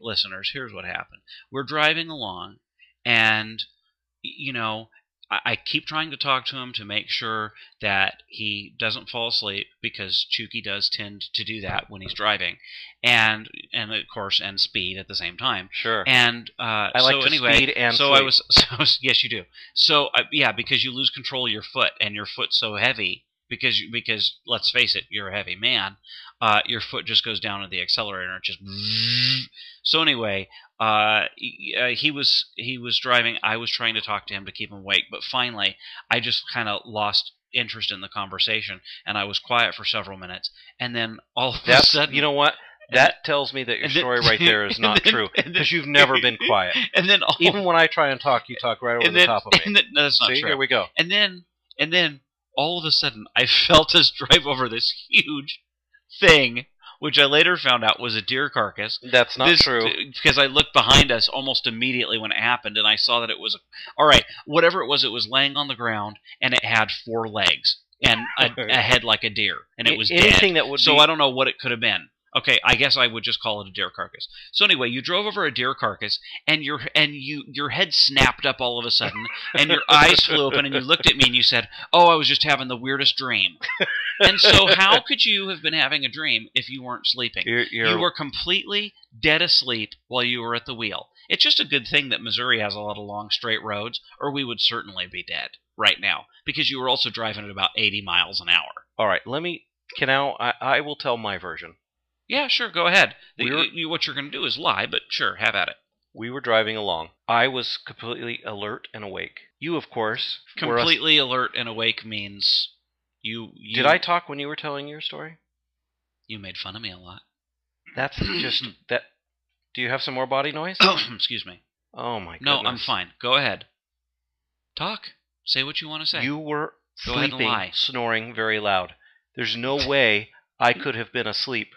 listeners, here's what happened. We're driving along, and, you know, I keep trying to talk to him to make sure that he doesn't fall asleep, because Chookie does tend to do that when he's driving, and of course, and speed at the same time. Sure. And I like to speed and sleep. Yes, you do. So yeah, because you lose control of your foot, and your foot's so heavy because let's face it, you're a heavy man. Your foot just goes down to the accelerator and it just. So anyway, he was driving. I was trying to talk to him to keep him awake, but finally, I just kind of lost interest in the conversation, and I was quiet for several minutes, and then all of a sudden, you know what? That tells me that your story right there is not true, because you've never been quiet. And then even when I try and talk, you talk right over the top of me. No, that's not See, true. here we go. And then all of a sudden, I felt us drive over this huge thing, which I later found out was a deer carcass. That's not true. Because I looked behind us almost immediately when it happened, and I saw that it was all right. Whatever it was laying on the ground, and it had 4 legs and a head like a deer, and it was anything dead. That would. So I don't know what it could have been. Okay, I guess I would just call it a deer carcass. So anyway, you drove over a deer carcass, and your head snapped up all of a sudden, and your eyes flew open, and you looked at me and you said, "Oh, I was just having the weirdest dream." And so, how could you have been having a dream if you weren't sleeping? You were completely dead asleep while you were at the wheel. It's just a good thing that Missouri has a lot of long, straight roads, or we would certainly be dead right now, because you were also driving at about 80 miles an hour. All right, I will tell my version. Yeah, sure, go ahead. What you're going to do is lie, but sure, have at it. We were driving along. I was completely alert and awake. You, of course, completely alert and awake means you. Did I talk when you were telling your story? You made fun of me a lot. That's just that. Do you have some more body noise? Excuse me. Oh my goodness. No, I'm fine. Go ahead. Talk. Say what you want to say. You were Go ahead and lie. Snoring very loud. There's no way I could have been asleep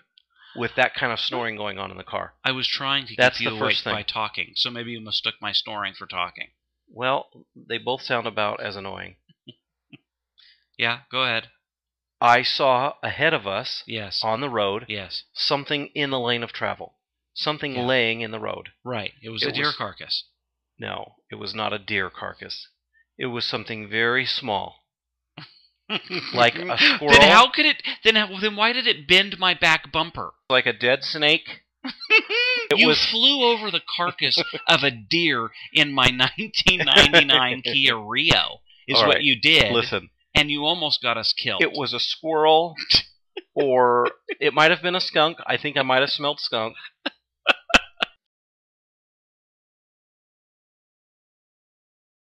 with that kind of snoring going on in the car. I was trying to keep you awake by talking, so maybe you mistook my snoring for talking. Well, they both sound about as annoying. Yeah, go ahead. I saw ahead of us, yes, on the road, yes, something in the lane of travel. Something laying in the road. Right. It was a deer carcass. No, it was not a deer carcass. It was something very small. Like a squirrel. Then how could it? Then why did it bend my back bumper? Like a dead snake. You flew over the carcass of a deer in my 1999 Kia Rio. Is what you did. Listen. And you almost got us killed. It was a squirrel, or it might have been a skunk. I think I might have smelled skunk.